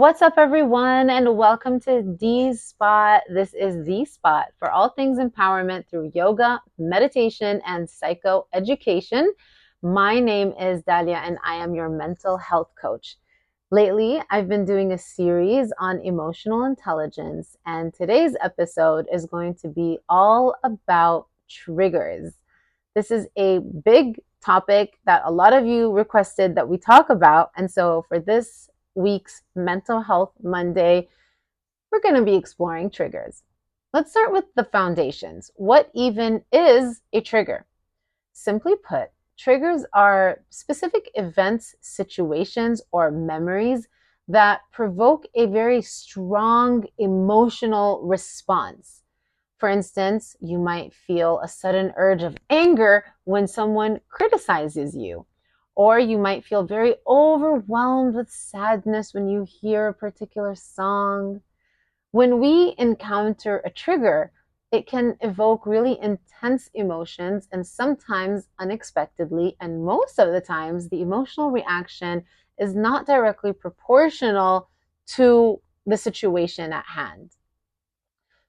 What's up, everyone, and welcome to D's Spot. This is the spot for all things empowerment through yoga, meditation, and psychoeducation. My name is Dalia, and I am your mental health coach. Lately, I've been doing a series on emotional intelligence, and today's episode is going to be all about triggers. This is a big topic that a lot of you requested that we talk about, and so for this week's Mental Health Monday, we're going to be exploring triggers. Let's start with the foundations. What even is a trigger? Simply put, triggers are specific events, situations, or memories that provoke a very strong emotional response. For instance, you might feel a sudden urge of anger when someone criticizes you. Or you might feel very overwhelmed with sadness when you hear a particular song. When we encounter a trigger, it can evoke really intense emotions and sometimes unexpectedly, and most of the times, the emotional reaction is not directly proportional to the situation at hand.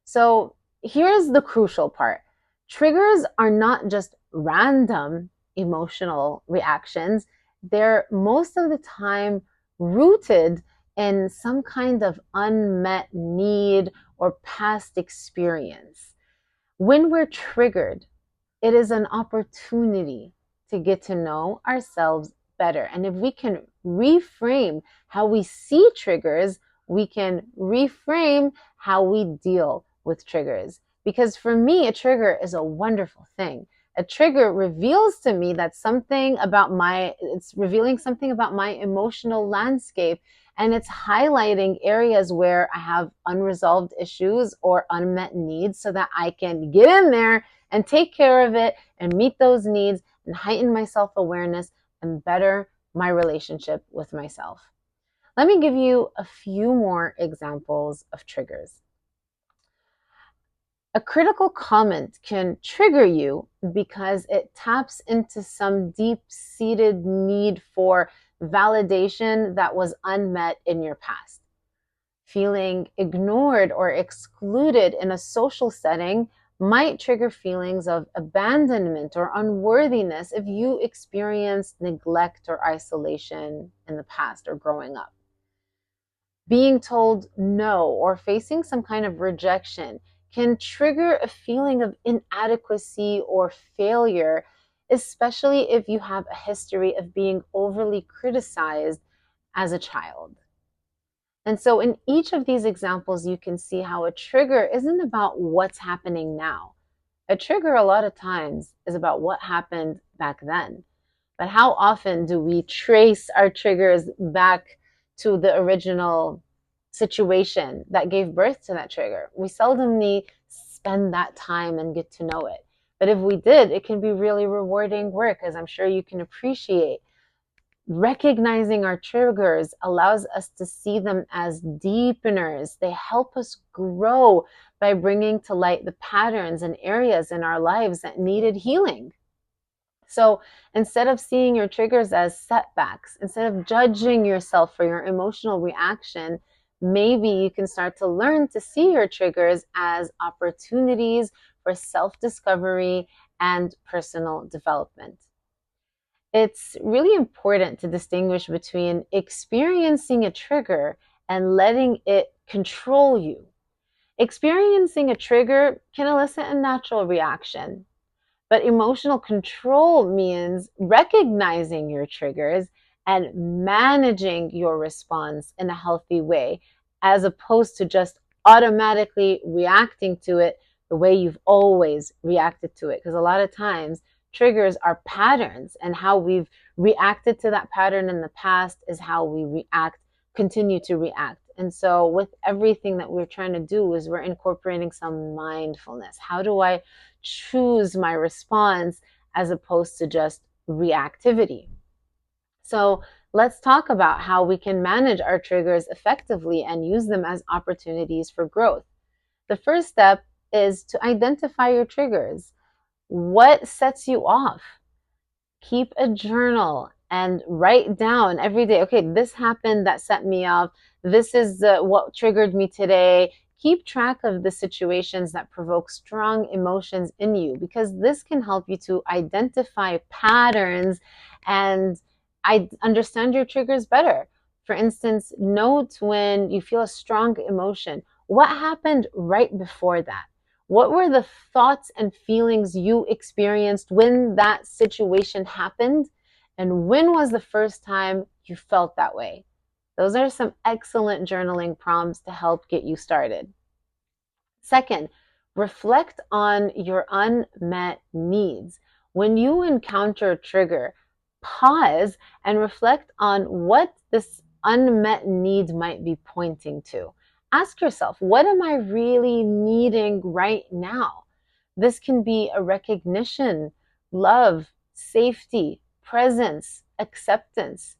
So here's the crucial part. Triggers are not just random emotional reactions. They're most of the time rooted in some kind of unmet need or past experience. When we're triggered, it is an opportunity to get to know ourselves better. And if we can reframe how we see triggers, we can reframe how we deal with triggers. Because for me, a trigger is a wonderful thing. A trigger reveals to me that it's revealing something about my emotional landscape, and it's highlighting areas where I have unresolved issues or unmet needs so that I can get in there and take care of it and meet those needs and heighten my self-awareness and better my relationship with myself. Let me give you a few more examples of triggers. A critical comment can trigger you because it taps into some deep-seated need for validation that was unmet in your past. Feeling ignored or excluded in a social setting might trigger feelings of abandonment or unworthiness if you experienced neglect or isolation in the past or growing up. Being told no or facing some kind of rejection can trigger a feeling of inadequacy or failure, especially if you have a history of being overly criticized as a child. And so in each of these examples, you can see how a trigger isn't about what's happening now. A trigger a lot of times is about what happened back then. But how often do we trace our triggers back to the original situation that gave birth to that trigger? We seldomly spend that time and get to know it. But if we did, it can be really rewarding work, as I'm sure you can appreciate. Recognizing our triggers allows us to see them as deepeners. They help us grow by bringing to light the patterns and areas in our lives that needed healing. So instead of seeing your triggers as setbacks, instead of judging yourself for your emotional reaction, maybe you can start to learn to see your triggers as opportunities for self-discovery and personal development. It's really important to distinguish between experiencing a trigger and letting it control you. Experiencing a trigger can elicit a natural reaction, but emotional control means recognizing your triggers and managing your response in a healthy way, as opposed to just automatically reacting to it the way you've always reacted to it. Because a lot of times, triggers are patterns, and how we've reacted to that pattern in the past is how we continue to react. And so with everything that we're trying to do is we're incorporating some mindfulness. How do I choose my response as opposed to just reactivity? So let's talk about how we can manage our triggers effectively and use them as opportunities for growth. The first step is to identify your triggers. What sets you off? Keep a journal and write down every day, okay, this happened, that set me off. This is what triggered me today. Keep track of the situations that provoke strong emotions in you, because this can help you to identify patterns and I understand your triggers better. For instance, note when you feel a strong emotion. What happened right before that? What were the thoughts and feelings you experienced when that situation happened? And when was the first time you felt that way? Those are some excellent journaling prompts to help get you started. Second, reflect on your unmet needs. When you encounter a trigger, pause and reflect on what this unmet need might be pointing to. Ask yourself, what am I really needing right now? This can be a recognition, love, safety, presence, acceptance.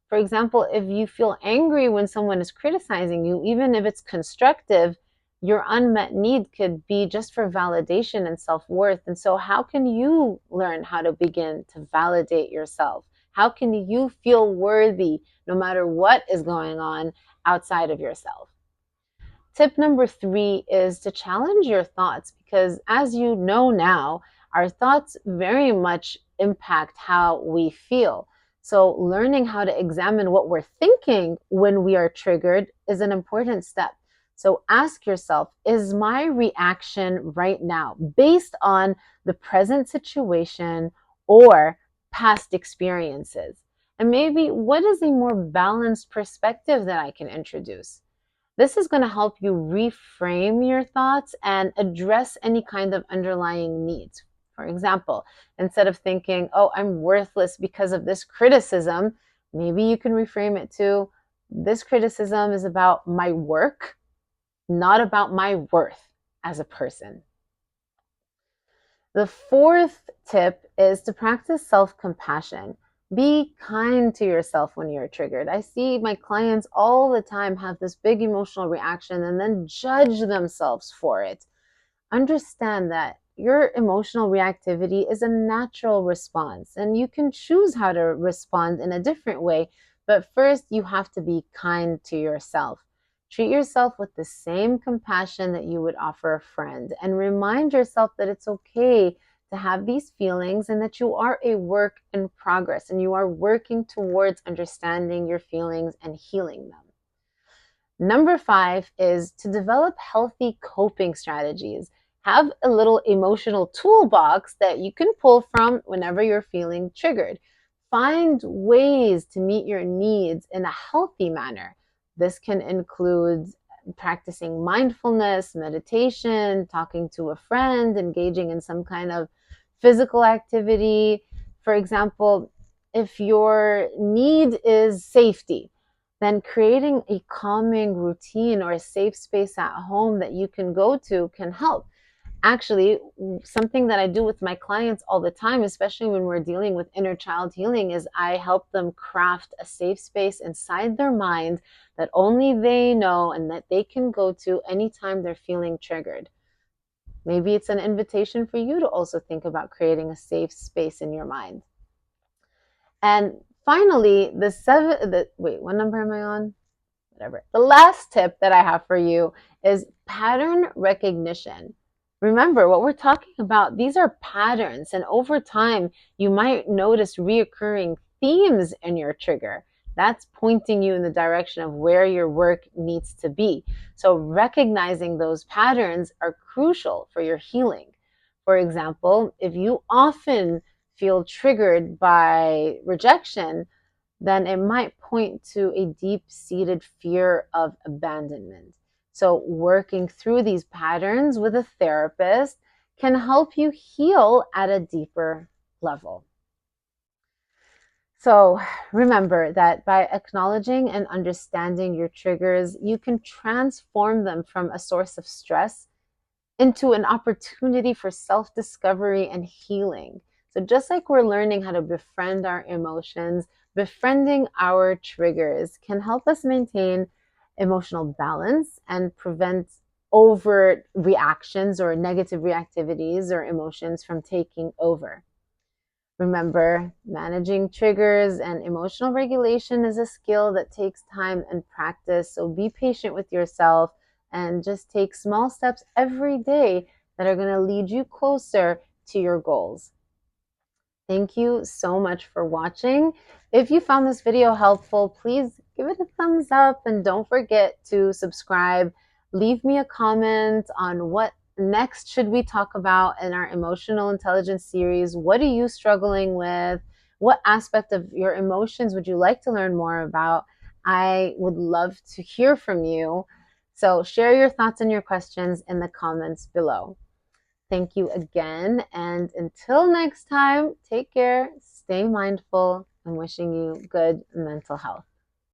For example, if you feel angry when someone is criticizing you, even if it's constructive, your unmet need could be just for validation and self-worth. And so how can you learn how to begin to validate yourself? How can you feel worthy no matter what is going on outside of yourself? Tip number 3 is to challenge your thoughts, because as you know now, our thoughts very much impact how we feel. So learning how to examine what we're thinking when we are triggered is an important step. So ask yourself, is my reaction right now based on the present situation or past experiences? And maybe what is a more balanced perspective that I can introduce? This is going to help you reframe your thoughts and address any kind of underlying needs. For example, instead of thinking, oh, I'm worthless because of this criticism, maybe you can reframe it to, this criticism is about my work, not about my worth as a person. The fourth tip is to practice self-compassion. Be kind to yourself when you're triggered. I see my clients all the time have this big emotional reaction and then judge themselves for it. Understand that your emotional reactivity is a natural response and you can choose how to respond in a different way. But first, you have to be kind to yourself. Treat yourself with the same compassion that you would offer a friend, and remind yourself that it's okay to have these feelings and that you are a work in progress and you are working towards understanding your feelings and healing them. Number 5 is to develop healthy coping strategies. Have a little emotional toolbox that you can pull from whenever you're feeling triggered. Find ways to meet your needs in a healthy manner. This can include practicing mindfulness, meditation, talking to a friend, engaging in some kind of physical activity. For example, if your need is safety, then creating a calming routine or a safe space at home that you can go to can help. Actually, something that I do with my clients all the time, especially when we're dealing with inner child healing, is I help them craft a safe space inside their mind that only they know and that they can go to anytime they're feeling triggered. Maybe it's an invitation for you to also think about creating a safe space in your mind. And finally, what number am I on? Whatever. The last tip that I have for you is pattern recognition. Remember what we're talking about. These are patterns, and over time, you might notice reoccurring themes in your trigger. That's pointing you in the direction of where your work needs to be. So recognizing those patterns are crucial for your healing. For example, if you often feel triggered by rejection, then it might point to a deep-seated fear of abandonment. So working through these patterns with a therapist can help you heal at a deeper level. So remember that by acknowledging and understanding your triggers, you can transform them from a source of stress into an opportunity for self-discovery and healing. So just like we're learning how to befriend our emotions, befriending our triggers can help us maintain emotional balance and prevent overt reactions or negative reactivities or emotions from taking over. Remember, managing triggers and emotional regulation is a skill that takes time and practice. So be patient with yourself and just take small steps every day that are going to lead you closer to your goals. Thank you so much for watching. If you found this video helpful, please give it a thumbs up and don't forget to subscribe. Leave me a comment on what next should we talk about in our emotional intelligence series. What are you struggling with? What aspect of your emotions would you like to learn more about? I would love to hear from you. So share your thoughts and your questions in the comments below. Thank you again. And until next time, take care, stay mindful, and wishing you good mental health.